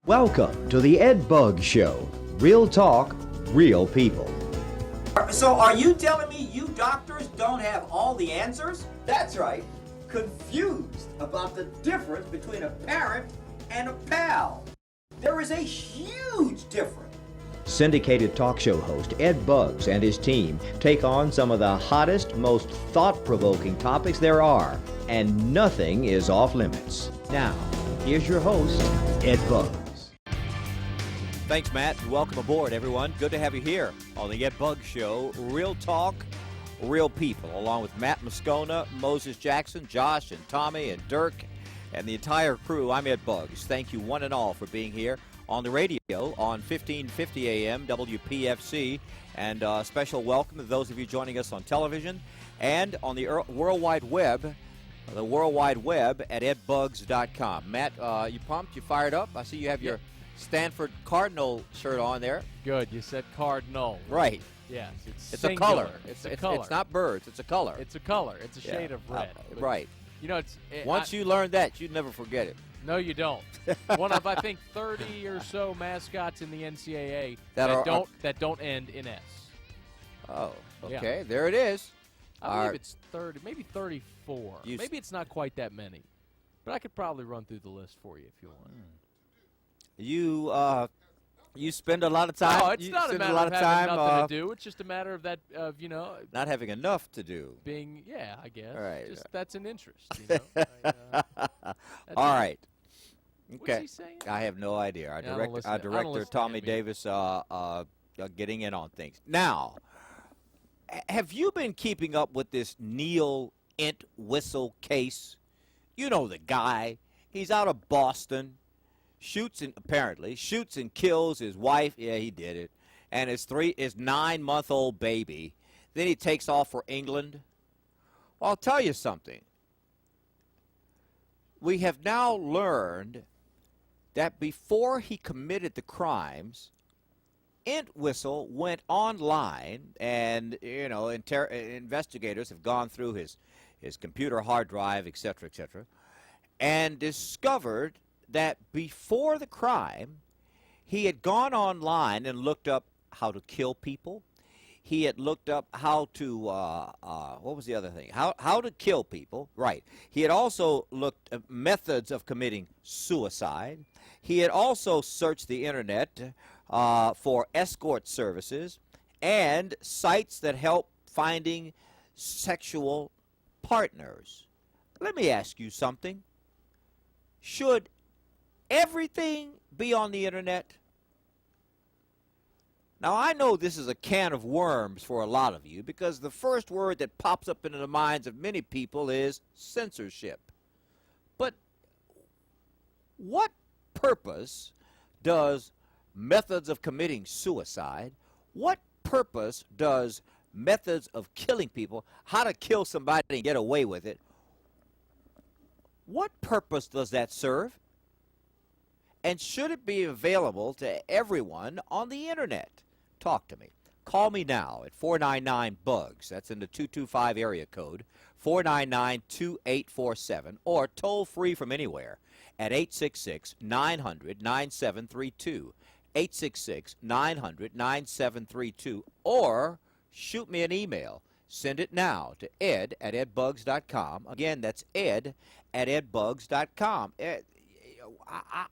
Welcome to the Ed Buggs Show. Real talk, real people. So are you telling me you doctors don't have all the answers? That's right. Confused about the difference between a parent and a pal. There is a huge difference. Syndicated talk show host Ed Buggs and his team take on some of the hottest, most thought-provoking topics there are, and nothing is off limits. Now, here's your host, Ed Buggs. Thanks, Matt, and welcome aboard, everyone. Good to have you here on the Ed Buggs Show. Real talk, real people, along with Matt Moscona, Moses Jackson, Josh, and Tommy, and Dirk, and the entire crew. I'm Ed Buggs. Thank you one and all for being here on the radio on 1550 AM WPFC, and a special welcome to those of you joining us on television and on the World Wide Web, at edbuggs.com. Matt, you pumped? You fired up? I see you have your Stanford Cardinal shirt on there. Good. You said cardinal. Right. Yes. It's singular. a color. It's a color. It's not birds. It's a color. It's a color. It's a shade of red. Right. You know, Once you learn that, you'd never forget it. No, you don't. One of, I think, 30 or so mascots in the NCAA that don't end in S. Oh, okay. Yeah. There it is. I believe it's 30, maybe 34. Maybe it's not quite that many. But I could probably run through the list for you if you want. You spend a lot of time. No, it's not a matter of having nothing to do. It's just a matter of that, not having enough to do. Being, I guess. All right. Just that's an interest, you know. All right. Okay. What's he saying? I have no idea. Our director, to Tommy Davis, getting in on things. Now, have you been keeping up with this Neil Entwistle case? You know the guy. He's out of Boston. Shoots and kills his wife. Yeah, he did it. And his 9-month-old baby. Then he takes off for England. Well, I'll tell you something. We have now learned that before he committed the crimes, Entwistle went online, and investigators have gone through his computer hard drive, etc., and discovered that before the crime, he had gone online and looked up how to kill people. He had looked up how to, what was the other thing? How to kill people, right. He had also looked at methods of committing suicide. He had also searched the internet for escort services and sites that help finding sexual partners. Let me ask you something. Should everything be on the internet? Now, I know this is a can of worms for a lot of you because the first word that pops up into the minds of many people is censorship. But what purpose does methods of committing suicide, what purpose does methods of killing people, how to kill somebody and get away with it, what purpose does that serve? And should it be available to everyone on the internet? Talk to me. Call me now at 499-BUGS. That's in the 225 area code, 499-2847, or toll free from anywhere at 866-900-9732, 866-900-9732, or shoot me an email. Send it now to ed@edbuggs.com. Again, that's ed@edbuggs.com.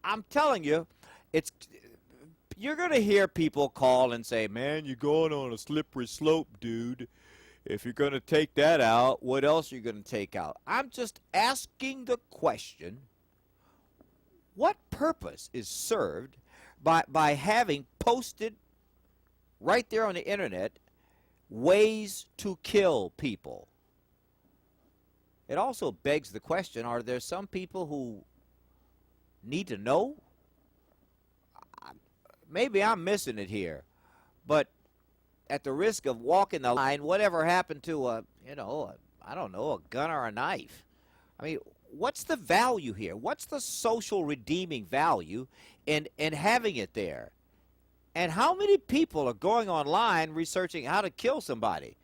I'm telling you, you're going to hear people call and say, man, you're going on a slippery slope, dude. If you're going to take that out, what else are you going to take out? I'm just asking the question, what purpose is served by having posted right there on the internet ways to kill people? It also begs the question, are there some people who need to know? Maybe I'm missing it here, but at the risk of walking the line, whatever happened to a gun or a knife? I mean, what's the value here? What's the social redeeming value in having it there? And how many people are going online researching how to kill somebody?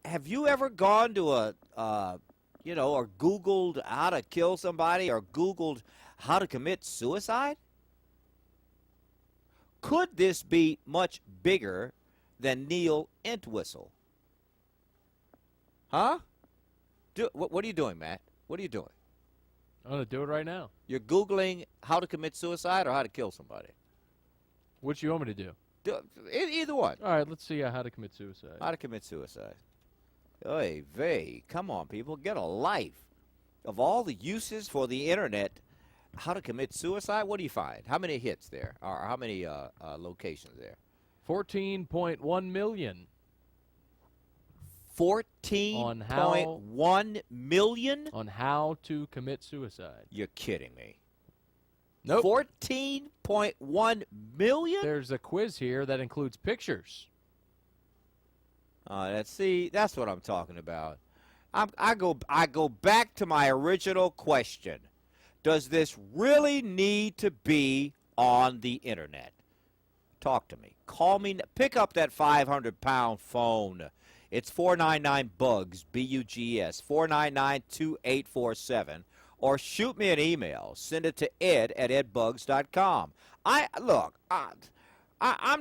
Have you ever gone to or Googled how to kill somebody or Googled how to commit suicide? Could this be much bigger than Neil Entwistle? Huh? What are you doing, Matt? What are you doing? I'm going to do it right now. You're Googling how to commit suicide or how to kill somebody? What you want me to do? Either one. All right, let's see how to commit suicide. How to commit suicide. Oy vey. Come on, people. Get a life. Of all the uses for the Internet, how to commit suicide, what do you find? How many hits there? Or how many locations there? 14.1 million. 14.1 million? On how to commit suicide. You're kidding me. Nope. 14.1 million? There's a quiz here that includes pictures. That's what I'm talking about. I go back to my original question. Does this really need to be on the Internet? Talk to me. Call me. Pick up that 500-pound phone. It's 499-BUGS, B-U-G-S, 499-2847. Or shoot me an email. Send it to ed@edbugs.com. I'm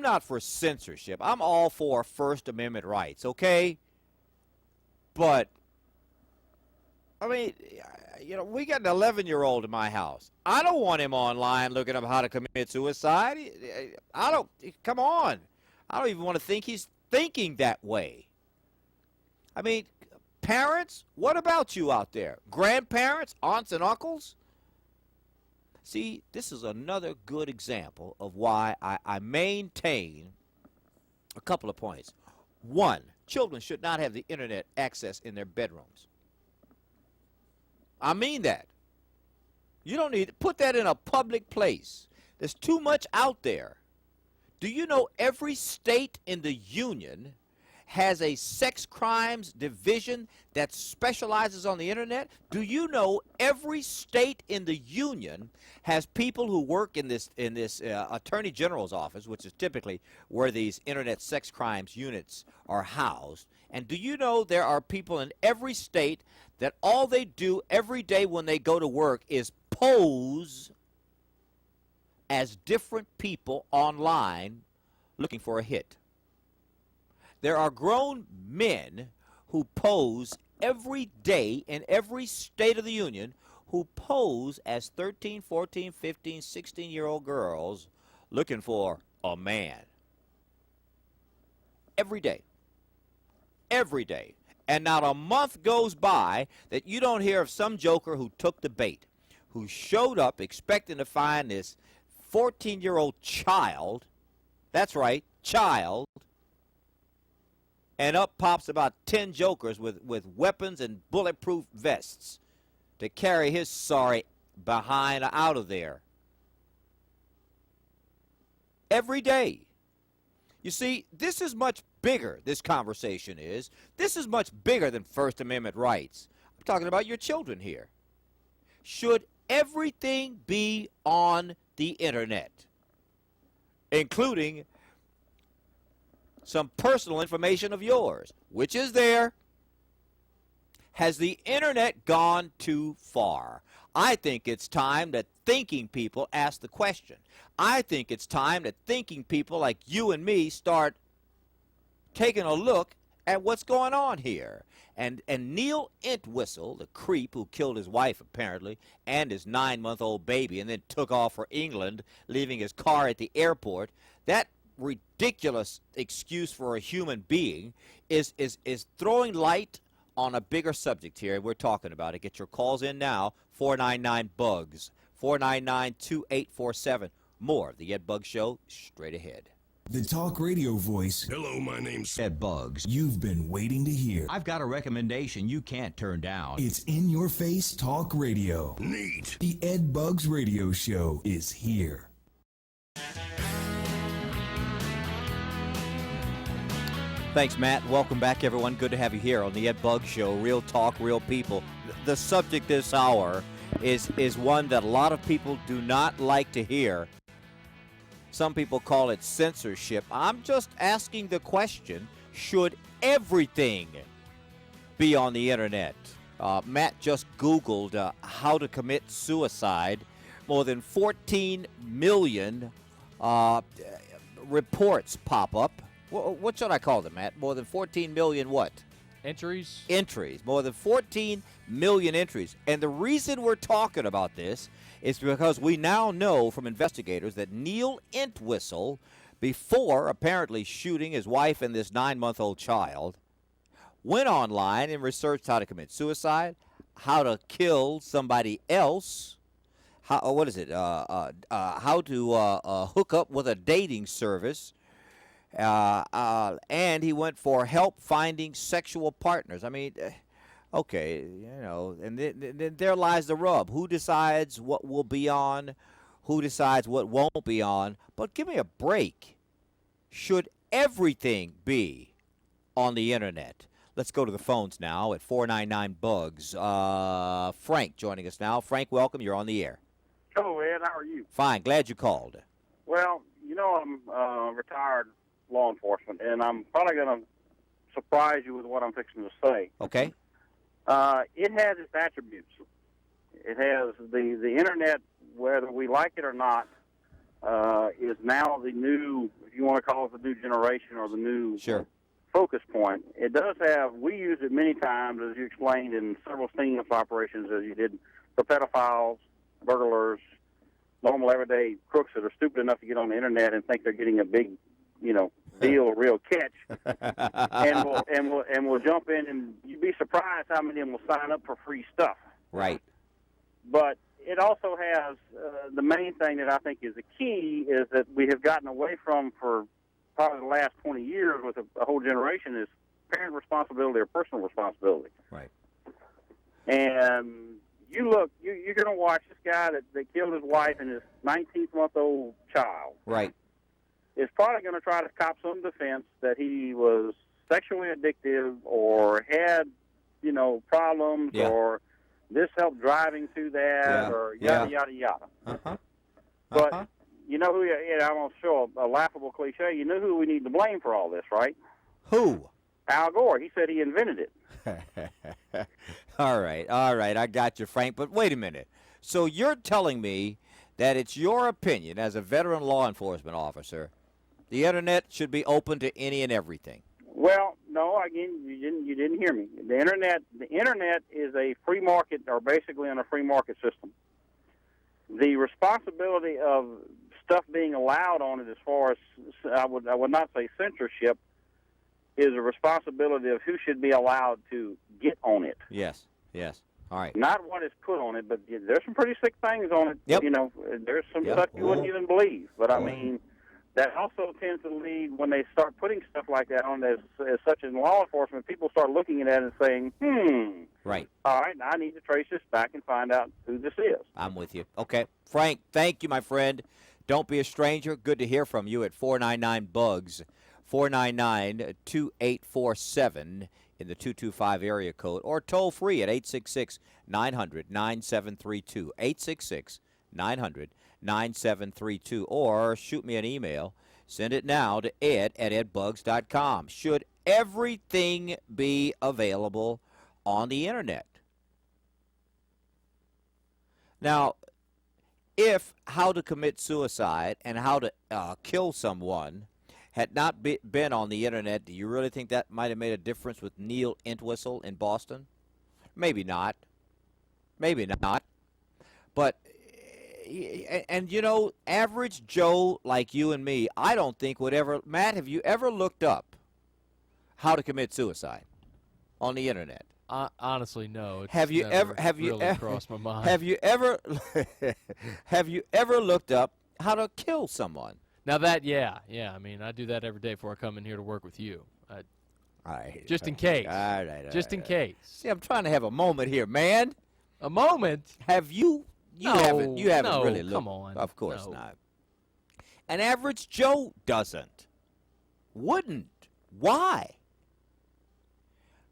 not for censorship. I'm all for First Amendment rights, okay? But, I mean, we got an 11-year-old in my house. I don't want him online looking up how to commit suicide. Come on. I don't even want to think he's thinking that way. I mean, parents, what about you out there? Grandparents, aunts and uncles? See, this is another good example of why I maintain a couple of points. One, children should not have the Internet access in their bedrooms. I mean that. You don't need to put that in a public place. There's too much out there. Do you know every state in the union has a sex crimes division that specializes on the Internet? Do you know every state in the union has people who work in this Attorney General's office, which is typically where these Internet sex crimes units are housed? And do you know there are people in every state that all they do every day when they go to work is pose as different people online looking for a hit? There are grown men who pose every day in every state of the union who pose as 13, 14, 15, 16-year-old girls looking for a man. Every day. Every day. And not a month goes by that you don't hear of some joker who took the bait, who showed up expecting to find this 14-year-old child, that's right, child, and up pops about 10 jokers with weapons and bulletproof vests to carry his sorry behind out of there. Every day. You see, this is much bigger, this conversation is. This is much bigger than First Amendment rights. I'm talking about your children here. Should everything be on the Internet, including some personal information of yours, which is there? Has the Internet gone too far? I think it's time that thinking people ask the question. I think it's time that thinking people like you and me start taking a look at what's going on here. And Neil Entwistle, the creep who killed his wife apparently and his 9-month-old baby and then took off for England, leaving his car at the airport, that ridiculous excuse for a human being is throwing light on a bigger subject here. We're talking about it. Get your calls in now, 499-BUGS, 499-2847. More of the Ed Bugs Show straight ahead. The talk radio voice. Hello, my name's Ed Bugs. You've been waiting to hear. I've got a recommendation you can't turn down. It's in your face talk radio. Neat. The Ed Bugs Radio Show is here. Thanks, Matt. Welcome back, everyone. Good to have you here on the Ed Bugs Show. Real talk, real people. The subject this hour is one that a lot of people do not like to hear. Some people call it censorship. I'm just asking the question, should everything be on the Internet? Matt just Googled how to commit suicide. More than 14 million reports pop up. What should I call them, Matt? More than 14 million what? Entries? Entries. More than 14 million entries. And the reason we're talking about this is because we now know from investigators that Neil Entwistle, before apparently shooting his wife and this 9-month-old child, went online and researched how to commit suicide, how to kill somebody else, how to hook up with a dating service, and he went for help finding sexual partners. I mean, okay, and then there lies the rub. Who decides what will be on? Who decides what won't be on? But give me a break. Should everything be on the internet? Let's go to the phones now at 499-BUGS. Frank joining us now. Frank, welcome. You're on the air. Hello, Ed. How are you? Fine. Glad you called. Well, I'm retired law enforcement, and I'm probably going to surprise you with what I'm fixing to say. Okay. It has its attributes. It has the internet, whether we like it or not, is now the new, if you want to call it the new generation or the new focus point. It does have, we use it many times, as you explained, in several sting-up operations, as you did for pedophiles, burglars, normal everyday crooks that are stupid enough to get on the internet and think they're getting a big, deal, real catch, and we'll jump in, and you'd be surprised how many of them will sign up for free stuff. Right. But it also has the main thing that I think is the key is that we have gotten away from for probably the last 20 years with a whole generation is parent responsibility or personal responsibility. Right. And you look, you're going to watch this guy that killed his wife and his 19-month-old child. Right. Is probably going to try to cop some defense that he was sexually addictive or had, problems or this helped driving to that or yada, yada, yada. Uh-huh. But you know who, I'm going to show a laughable cliche, you know who we need to blame for all this, right? Who? Al Gore. He said he invented it. All right, I got you, Frank. But wait a minute. So you're telling me that it's your opinion as a veteran law enforcement officer, the internet should be open to any and everything? Well, no. Again, you didn't hear me. The internet is a free market, or basically in a free market system. The responsibility of stuff being allowed on it, as far as I would not say censorship, is a responsibility of who should be allowed to get on it. Yes. All right. Not what is put on it, but there's some pretty sick things on it. Yep. There's some stuff you wouldn't even believe. But I mean, that also tends to lead, when they start putting stuff like that on as such in law enforcement, people start looking at it and saying, right. All right, now I need to trace this back and find out who this is. I'm with you. Okay. Frank, thank you, my friend. Don't be a stranger. Good to hear from you at 499-BUGS, 499-2847 in the 225 area code, or toll free at 866-900-9732, 866-900-9732, or shoot me an email. Send it now to ed@edbugs.com. Should everything be available on the internet? Now, if how to commit suicide and how to kill someone had not been on the internet, do you really think that might have made a difference with Neil Entwistle in Boston? Maybe not. Maybe not. But, and average Joe like you and me, I don't think would ever. Matt, have you ever looked up how to commit suicide on the internet? Honestly, no. It's have you ever crossed my mind? Have you ever looked up how to kill someone? Now that, yeah. I mean, I do that every day before I come in here to work with you. Just in case. All right. Just in case. See, I'm trying to have a moment here, man. A moment? Have you? You haven't really looked. Come on. Of course not. An average Joe wouldn't. Why?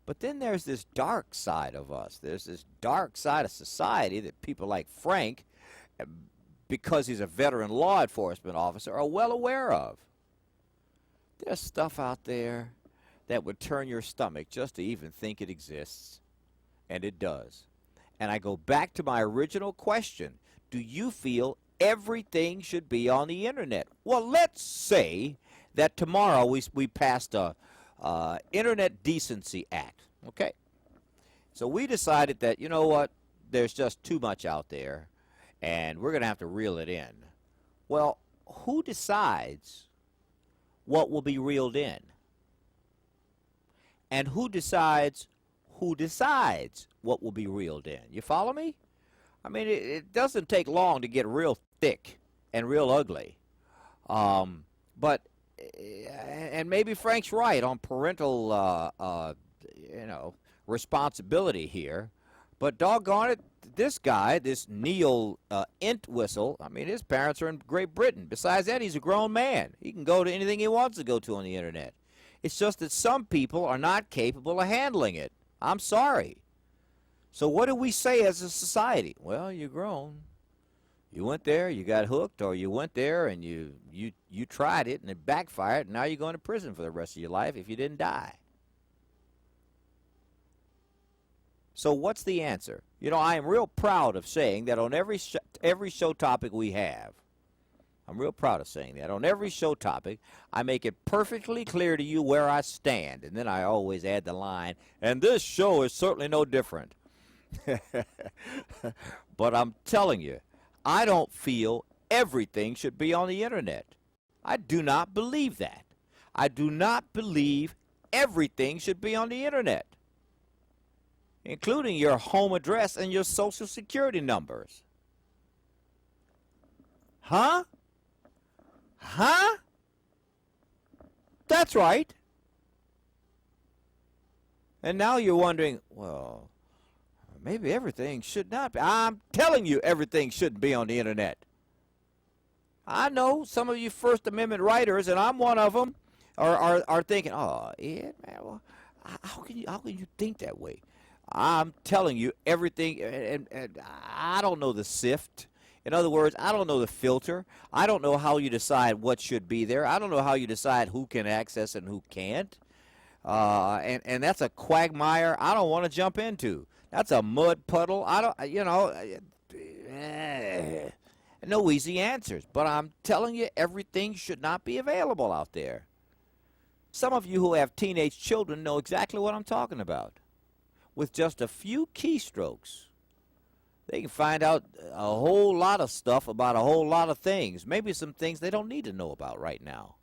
But then there's this dark side of us. There's this dark side of society that people like Frank, because he's a veteran law enforcement officer, are well aware of. There's stuff out there that would turn your stomach just to even think it exists. And it does. And I go back to my original question. Do you feel everything should be on the internet? Well, let's say that tomorrow we passed a Internet Decency Act. Okay, so we decided that, you know what, there's just too much out there, and we're going to have to reel it in. Well, who decides what will be reeled in? And who decides what will be reeled in? You follow me? I mean, it doesn't take long to get real thick and real ugly. But maybe Frank's right on parental, responsibility here. But doggone it, this guy, this Neil Entwistle, I mean, his parents are in Great Britain. Besides that, he's a grown man. He can go to anything he wants to go to on the Internet. It's just that some people are not capable of handling it. I'm sorry. So what do we say as a society? Well, you're grown. You went there, you got hooked, or you went there and you tried it and it backfired, and now you're going to prison for the rest of your life if you didn't die. So what's the answer? You know, I am real proud of saying that on every show topic we have, I'm real proud of saying that. On every show topic, I make it perfectly clear to you where I stand. And then I always add the line, and this show is certainly no different. But I'm telling you, I don't feel everything should be on the Internet. I do not believe that. I do not believe everything should be on the Internet, including your home address and your Social Security numbers. Huh? Huh? That's right. And now you're wondering, well, maybe everything should not be. I'm telling you, everything shouldn't be on the Internet. I know some of you First Amendment writers, and I'm one of them, are thinking, oh, Ed, man, well, how can you think that way? I'm telling you, everything, and I don't know the sift. In other words, I don't know the filter. I don't know how you decide what should be there. I don't know how you decide who can access and who can't. And that's a quagmire I don't want to jump into. That's a mud puddle. No easy answers. But I'm telling you, everything should not be available out there. Some of you who have teenage children know exactly what I'm talking about. With just a few keystrokes, they can find out a whole lot of stuff about a whole lot of things. Maybe some things they don't need to know about right now.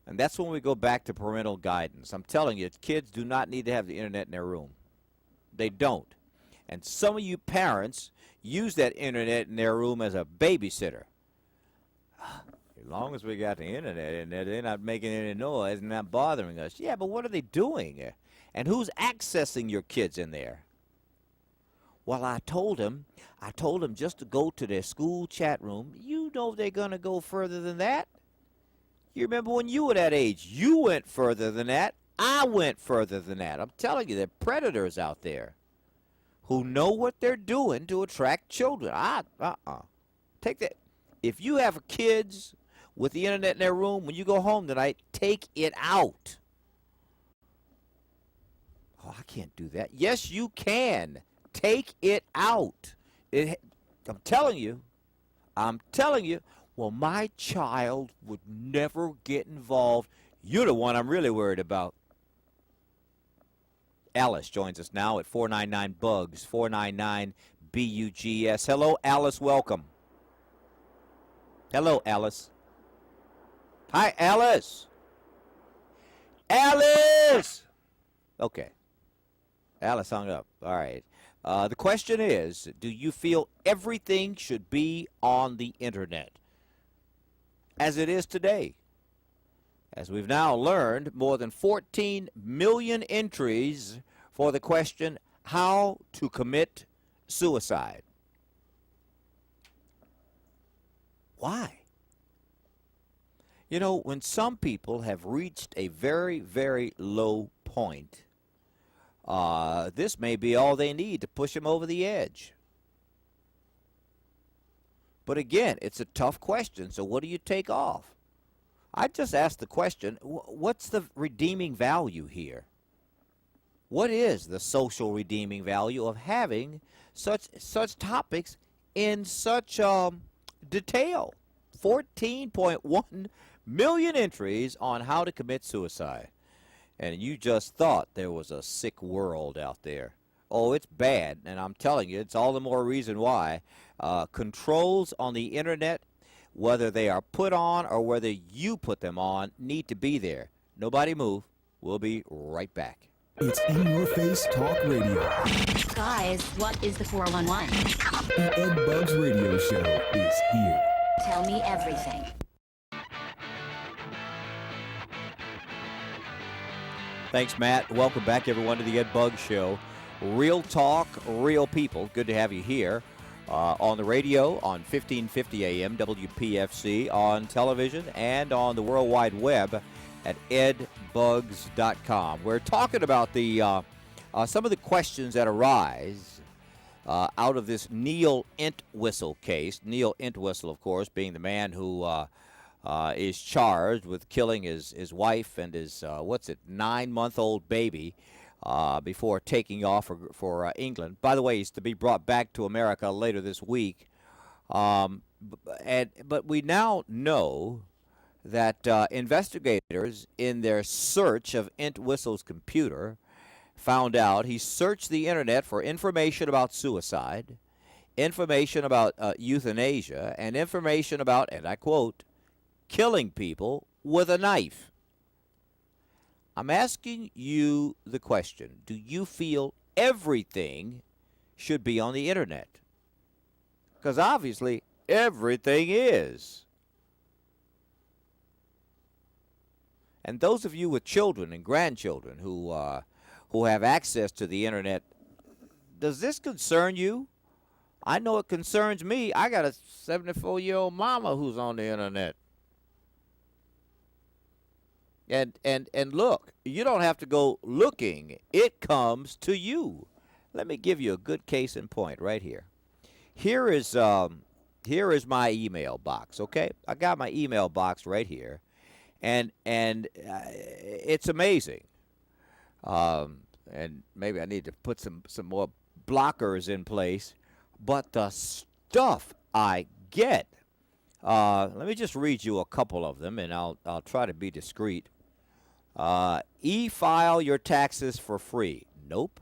And that's when we go back to parental guidance. I'm telling you, kids do not need to have the Internet in their room. They don't. And some of you parents use that Internet in their room as a babysitter. As long as we got the Internet in there, they're not making any noise and not bothering us. Yeah, but what are they doing? And who's accessing your kids in there? Well, I told them just to go to their school chat room. You know they're going to go further than that. You remember when you were that age, you went further than that. I went further than that. I'm telling you, there are predators out there who know what they're doing to attract children. Take that. If you have kids with the Internet in their room, when you go home tonight, take it out. Oh, I can't do that. Yes, you can. Take it out. I'm telling you. Well, my child would never get involved. You're the one I'm really worried about. Alice joins us now at 499-BUGS, 499-BUGS. Hello, Alice. Welcome. Hello, Alice. Hi, Alice. Alice! Okay. Alice hung up. All right. The question is, do you feel everything should be on the Internet as it is today? As we've now learned, more than 14 million entries for the question, how to commit suicide. Why? You know, when some people have reached a very, very low point, this may be all they need to push them over the edge. But again, it's a tough question, so what do you take off? I just asked the question, what's the redeeming value here? What is the social redeeming value of having such topics in such detail? 14.1 million entries on how to commit suicide. And you just thought there was a sick world out there. Oh, it's bad, and I'm telling you, it's all the more reason why. Controls on the Internet, whether they are put on or whether you put them on, need to be there. Nobody move. We'll be right back. It's In Your Face Talk Radio. Guys, what is the 411? The Ed Bugs Radio Show is here. Tell me everything. Thanks, Matt. Welcome back, everyone, to the Ed Bugs Show. Real talk, real people. Good to have you here on the radio, on 1550 AM, WPFC, on television, and on the World Wide Web at edbugs.com. We're talking about the some of the questions that arise out of this Neil Entwistle case. Neil Entwistle, of course, being the man who is charged with killing his wife and his 9-month-old baby before taking off for England. By the way, he's to be brought back to America later this week. But we now know that investigators, in their search of Entwistle's computer, found out he searched the Internet for information about suicide, information about euthanasia, and information about, and I quote, killing people with a knife. I'm asking you the question, do you feel everything should be on the Internet? Because obviously everything is. And those of you with children and grandchildren who have access to the Internet, does this concern you? I know it concerns me. I got a 74-year-old mama who's on the Internet. And look, you don't have to go looking. It comes to you. Let me give you a good case in point right here. Here is my email box, okay? I got my email box right here. And it's amazing. And maybe I need to put some more blockers in place. But the stuff I get, let me just read you a couple of them, and I'll try to be discreet. E-file your taxes for free. Nope.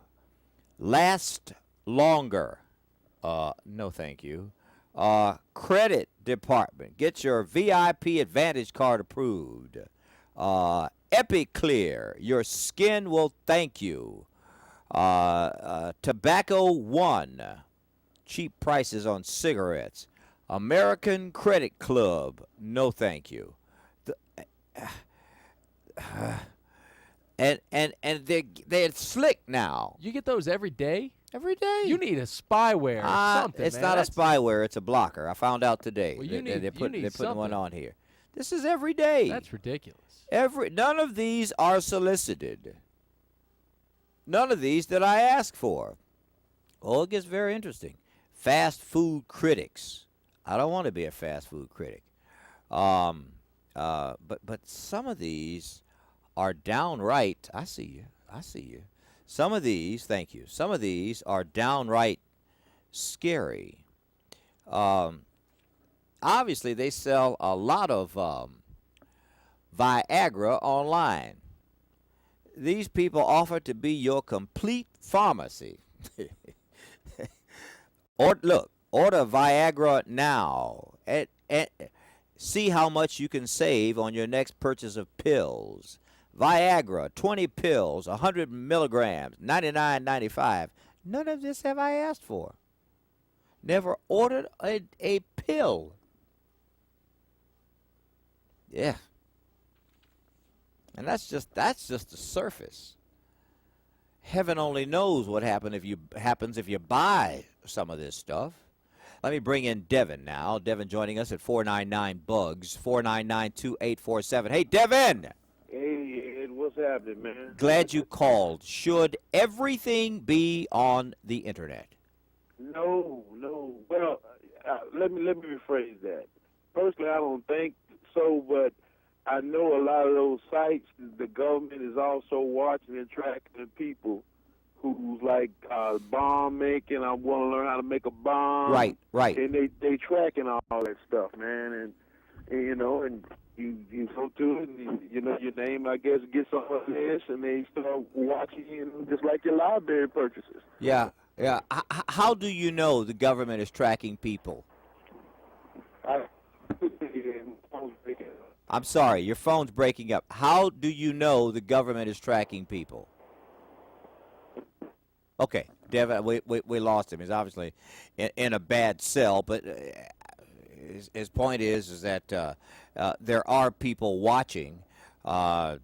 Last longer. No, thank you. Credit department. Get your VIP Advantage card approved. EpiClear. Your skin will thank you. Tobacco One. Cheap prices on cigarettes. American Credit Club. No, thank you. And they're slick now. You get those every day? Every day. You need a spyware or something, It's man. not a spyware. It's a blocker. I found out today. Well, They're putting one something. on here. This is every day. That's ridiculous. None of these are solicited. None of these that I ask for. Oh, it gets very interesting. Fast food critics. I don't want to be a fast food critic. But some of these are downright. I see you. Some of these, thank you. Some of these are downright scary. Obviously, they sell a lot of Viagra online. These people offer to be your complete pharmacy. Order Viagra now. And see how much you can save on your next purchase of pills. Viagra, 20 pills, 100 milligrams, $99.95. None of this have I asked for. Never ordered a pill. Yeah. And that's just the surface. Heaven only knows what happens if you buy some of this stuff. Let me bring in Devin now. Devin joining us at 499-BUGS, 499-2847. Hey, Devin! Hey, Ed, what's happening, man? Glad you called. Should everything be on the Internet? No. Well, let me rephrase that. Personally, I don't think so, but I know a lot of those sites, the government is also watching and tracking the people who's like bomb making. I want to learn how to make a bomb. Right. And they tracking all that stuff, man. And you go to it, and you know your name, I guess, gets on the list, and they start watching you, just like your library purchases. Yeah. How do you know the government is tracking people? I'm sorry, your phone's breaking up. How do you know the government is tracking people? Okay, Devin, we lost him. He's obviously in a bad cell, but his point is that there are people watching. I'm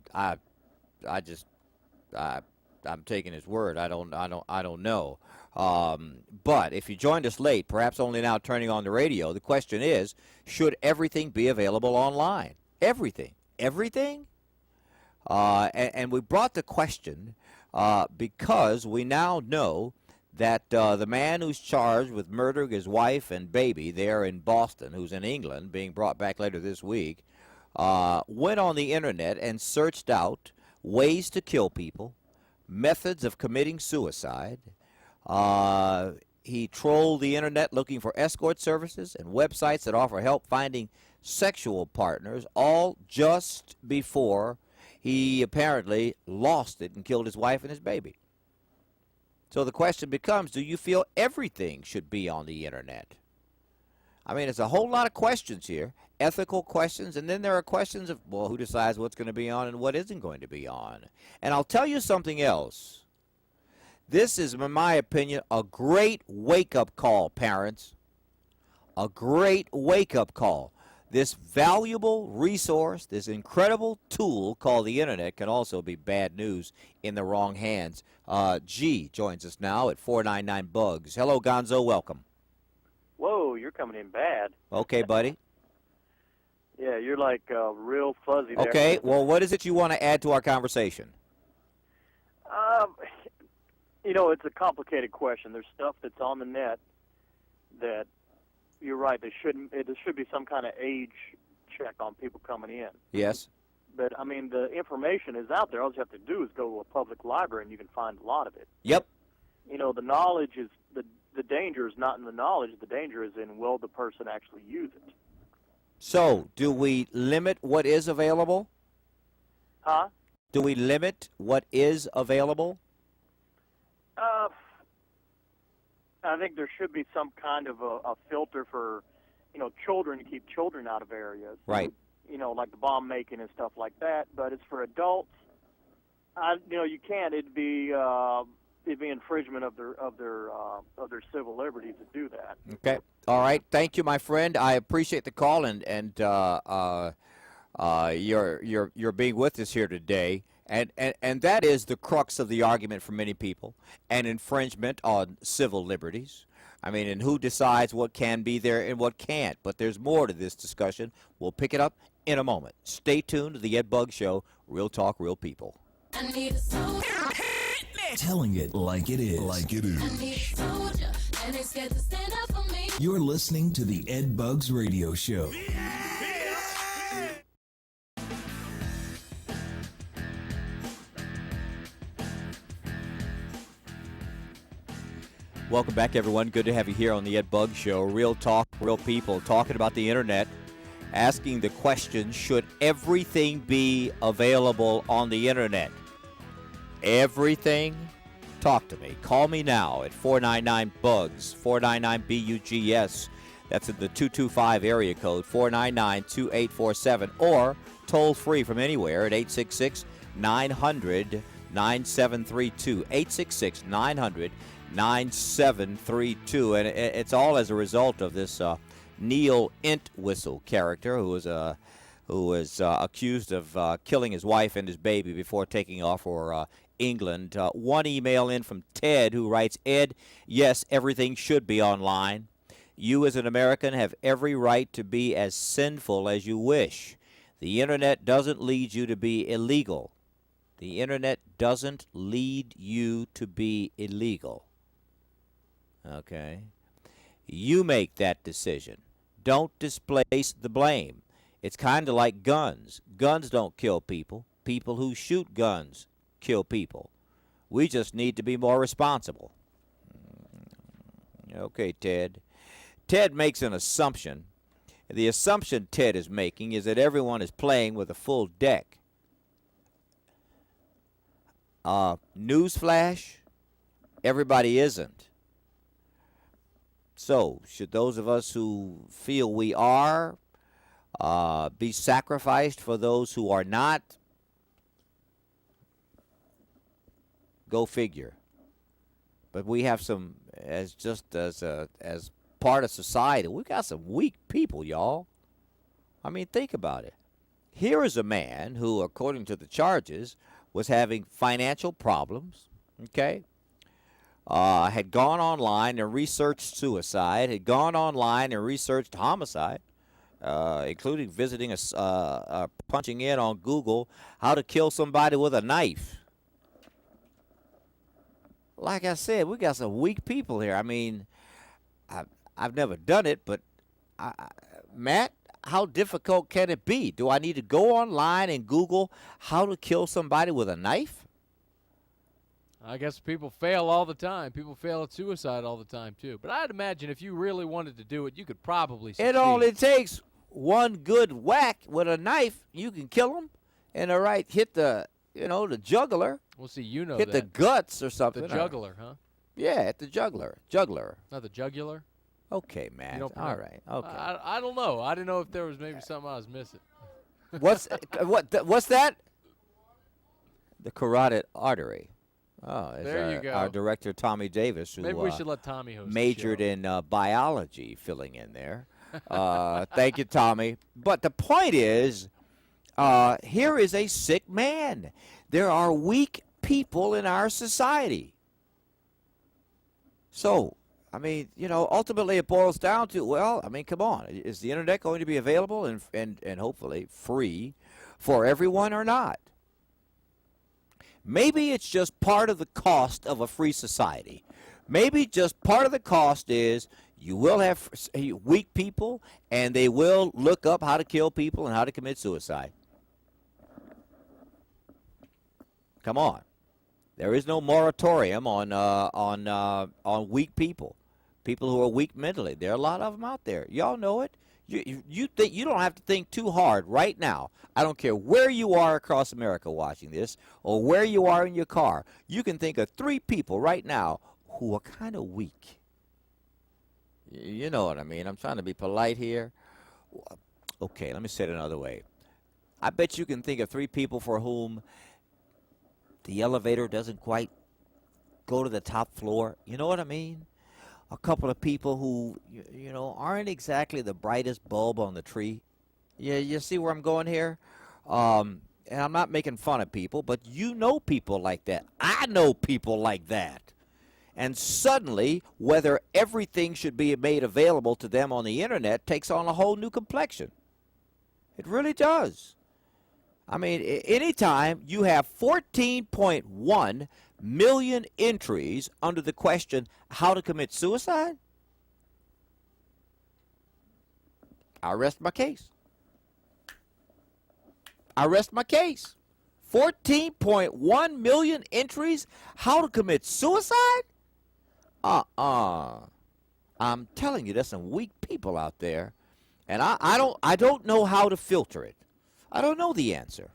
taking his word. I don't know. But if you joined us late, perhaps only now turning on the radio, the question is, should everything be available online? Everything. And we brought the question because we now know that the man who's charged with murdering his wife and baby there in Boston, who's in England, being brought back later this week, went on the internet and searched out ways to kill people, methods of committing suicide. He trolled the internet looking for escort services and websites that offer help finding sexual partners, all just before he apparently lost it and killed his wife and his baby. So the question becomes, do you feel everything should be on the internet? I mean, it's a whole lot of questions here, ethical questions, and then there are questions of, well, who decides what's going to be on and what isn't going to be on? And I'll tell you something else. This is, in my opinion, a great wake-up call, parents. A great wake-up call. This valuable resource, this incredible tool called the internet can also be bad news in the wrong hands. G joins us now at 499-BUGS. Hello, Gonzo. Welcome. Whoa, you're coming in bad. Okay, buddy. Yeah, you're like real fuzzy there. Okay, well, what is it you want to add to our conversation? You know, it's a complicated question. There's stuff that's on the net that, you're right, there should be some kind of age check on people coming in. Yes. But, I mean, the information is out there. All you have to do is go to a public library and you can find a lot of it. Yep. You know, the knowledge is, the danger is not in the knowledge. The danger is in, will the person actually use it? So, do we limit what is available? Huh? Do we limit what is available? I think there should be some kind of a filter for, you know, children, to keep children out of areas. Right. You know, like the bomb making and stuff like that. But it's for adults. You know, you can't. It'd be infringement of their civil liberties to do that. Okay. All right. Thank you, my friend. I appreciate the call and you're being with us here today. And that is the crux of the argument for many people, an infringement on civil liberties. I mean, and who decides what can be there and what can't. But there's more to this discussion. We'll pick it up in a moment. Stay tuned to the Ed Buggs Show, Real Talk, Real People. I need a soldier. Telling it like it is. Like it is. I need a soldier, and they scared to stand up for me. You're listening to the Ed Buggs Radio Show. Welcome back, everyone. Good to have you here on the Ed Buggs Show. Real talk, real people, talking about the internet, asking the question, should everything be available on the internet? Everything? Talk to me. Call me now at 499-BUGS, 499-BUGS. That's at the 225 area code, 499-2847, or toll free from anywhere at 866-900-9732, 866-900-9732, and it's all as a result of this Neil Entwistle character who was accused of killing his wife and his baby before taking off for England. One email in from Ted, who writes, Ed, yes, everything should be online. You as an American have every right to be as sinful as you wish. The internet doesn't lead you to be illegal. The internet doesn't lead you to be illegal. Okay? You make that decision. Don't displace the blame. It's kind of like guns. Guns don't kill people. People who shoot guns kill people. We just need to be more responsible. Okay, Ted. Ted makes an assumption The assumption Ted is making is that everyone is playing with a full deck. Newsflash, everybody isn't. So, should those of us who feel we are be sacrificed for those who are not? Go figure. But we have some, as part of society, we got some weak people, y'all. I mean, think about it. Here is a man who, according to the charges, was having financial problems, okay? Had gone online and researched suicide, had gone online and researched homicide, including visiting punching in on Google how to kill somebody with a knife. Like I said, we got some weak people here. I mean, I've never done it, but Matt, how difficult can it be? Do I need to go online and Google how to kill somebody with a knife? I guess people fail all the time. People fail at suicide all the time, too. But I'd imagine if you really wanted to do it, you could probably succeed. It only takes one good whack with a knife. You can kill them. And hit the jugular. Well, see, you know hit that. the guts or something. The jugular, huh? Yeah, at the jugular. Jugular. Not the jugular? Okay, man. All right. Okay. I don't know. I didn't know if there was maybe something I was missing. What's that? The carotid artery. Oh, there you go. Our director Tommy Davis, who maybe we should let Tommy host majored in biology, filling in there. Thank you, Tommy. But the point is, here is a sick man. There are weak people in our society. So, I mean, ultimately it boils down to, well, I mean, come on. Is the internet going to be available and hopefully free for everyone or not? Maybe it's just part of the cost of a free society. Maybe just part of the cost is you will have weak people, and they will look up how to kill people and how to commit suicide. Come on. There is no moratorium on weak people who are weak mentally. There are a lot of them out there. Y'all know it. You think you don't have to think too hard right now. I don't care where you are across America watching this or where you are in your car. You can think of 3 people right now who are kind of weak. You know what I mean. I'm trying to be polite here. Okay, let me say it another way. I bet you can think of 3 people for whom the elevator doesn't quite go to the top floor. You know what I mean? A couple of people who, aren't exactly the brightest bulb on the tree. Yeah, you see where I'm going here? And I'm not making fun of people, but you know people like that. I know people like that. And suddenly, whether everything should be made available to them on the internet takes on a whole new complexion. It really does. I mean, anytime you have 14.1 million entries under the question, how to commit suicide, I rest my case. 14.1 million entries, how to commit suicide? I'm telling you, there's some weak people out there, and I don't know how to filter it. I don't know the answer.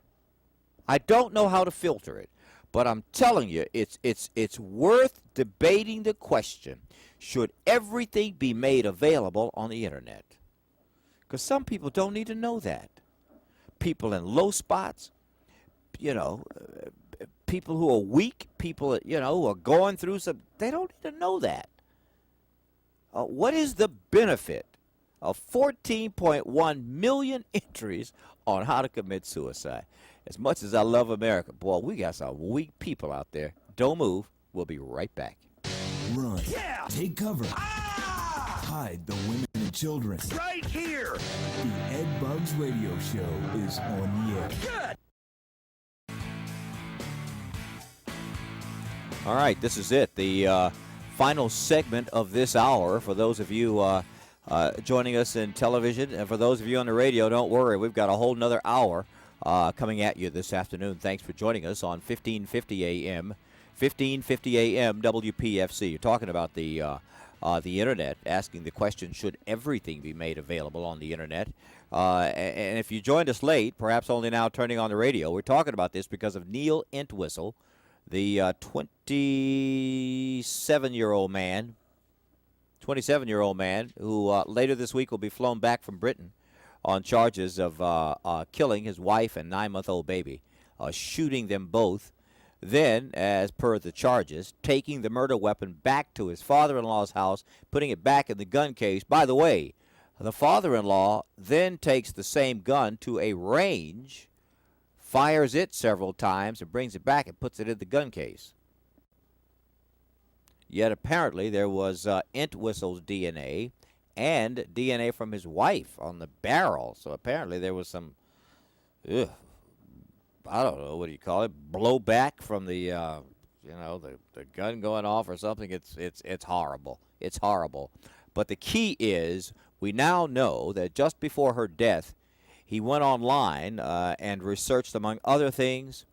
I don't know how to filter it. But I'm telling you, it's worth debating the question, should everything be made available on the internet? Because some people don't need to know that. People in low spots, people who are weak, people, who are going through they don't need to know that. What is the benefit of 14.1 million entries on how to commit suicide? As much as I love America, boy, we got some weak people out there. Don't move. We'll be right back. Run. Yeah. Take cover. Hide the women and children. Right here. The Ed Bugs Radio Show is on the air. Good. All right, this is it. The final segment of this hour. For those of you joining us in television, and for those of you on the radio, don't worry. We've got a whole nother hour coming at you this afternoon. Thanks for joining us on 1550 AM WPFC. You're talking about the the Internet, asking the question, should everything be made available on the Internet? And if you joined us late, perhaps only now turning on the radio, we're talking about this because of Neil Entwistle, the 27-year-old man who later this week will be flown back from Britain on charges of killing his wife and 9-month-old baby, shooting them both. Then, as per the charges, taking the murder weapon back to his father-in-law's house, putting it back in the gun case. By the way, the father-in-law then takes the same gun to a range, fires it several times, and brings it back and puts it in the gun case. Yet apparently there was Entwistle's DNA and DNA from his wife on the barrel. So apparently there was some, I don't know, what do you call it, blowback from the, the gun going off or something. It's horrible. It's horrible. But the key is we now know that just before her death, he went online and researched, among other things,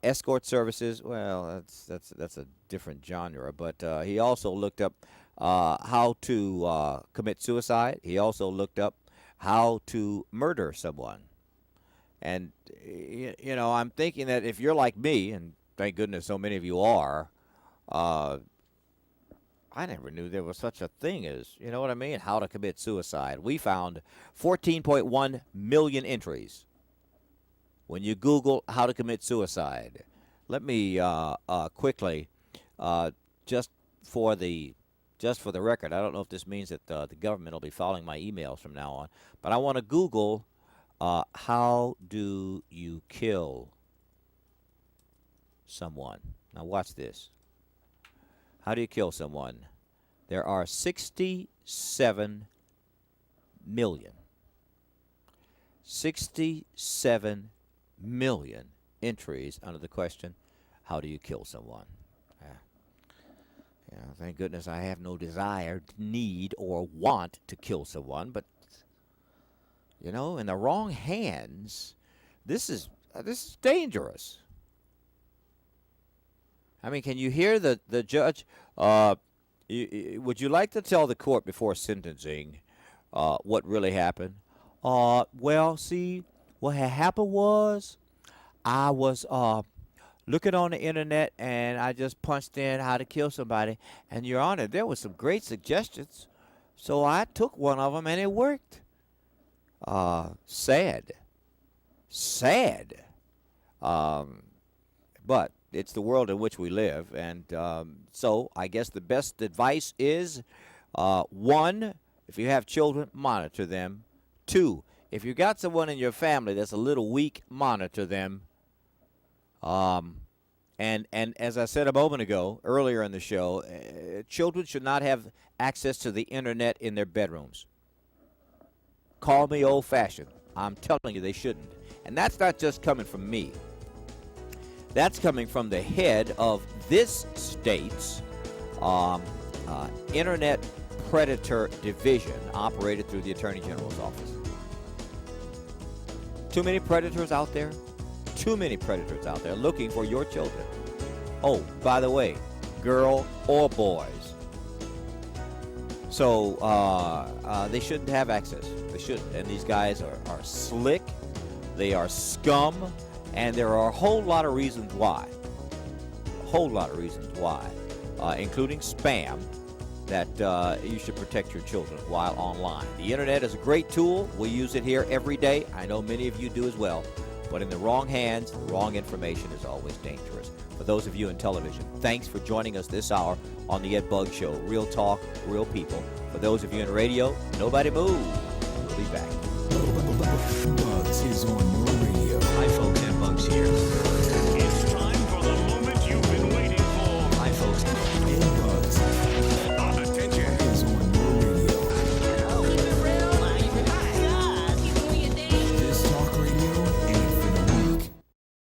escort services. Well, that's a different genre. But he also looked up how to commit suicide. He also looked up how to murder someone. And, I'm thinking that if you're like me, and thank goodness so many of you are, I never knew there was such a thing as, you know what I mean, how to commit suicide. We found 14.1 million entries when you Google how to commit suicide. Let me quickly, just for the record, I don't know if this means that the government will be following my emails from now on, but I want to Google how do you kill someone? Now watch this. How do you kill someone? There are 67 million entries under the question, how do you kill someone? Thank goodness I have no desire, need, or want to kill someone, but in the wrong hands, this is dangerous. I mean, can you hear the judge? Would you like to tell the court before sentencing what really happened? Well, see, what had happened was I was looking on the internet and I just punched in how to kill somebody. And, Your Honor, there were some great suggestions. So I took one of them and it worked. Sad. But it's the world in which we live. And so I guess the best advice is, 1, if you have children, monitor them. 2, if you got someone in your family that's a little weak, monitor them. And as I said a moment ago, earlier in the show, children should not have access to the internet in their bedrooms. Call me old-fashioned. I'm telling you they shouldn't. And that's not just coming from me. That's coming from the head of this state's Internet Predator Division, operated through the Attorney General's office. Too many predators out there? Too many predators out there looking for your children. Oh, by the way, girl or boys. So they shouldn't have access. They shouldn't. And these guys are slick. They are scum. And there are a whole lot of reasons why. A whole lot of reasons why, including spam, that you should protect your children while online. The internet is a great tool. We use it here every day. I know many of you do as well. But in the wrong hands, the wrong information is always dangerous. For those of you in television, thanks for joining us this hour on the Ed Buggs Show. Real talk, real people. For those of you in radio, nobody move. We'll be back. Buggs is on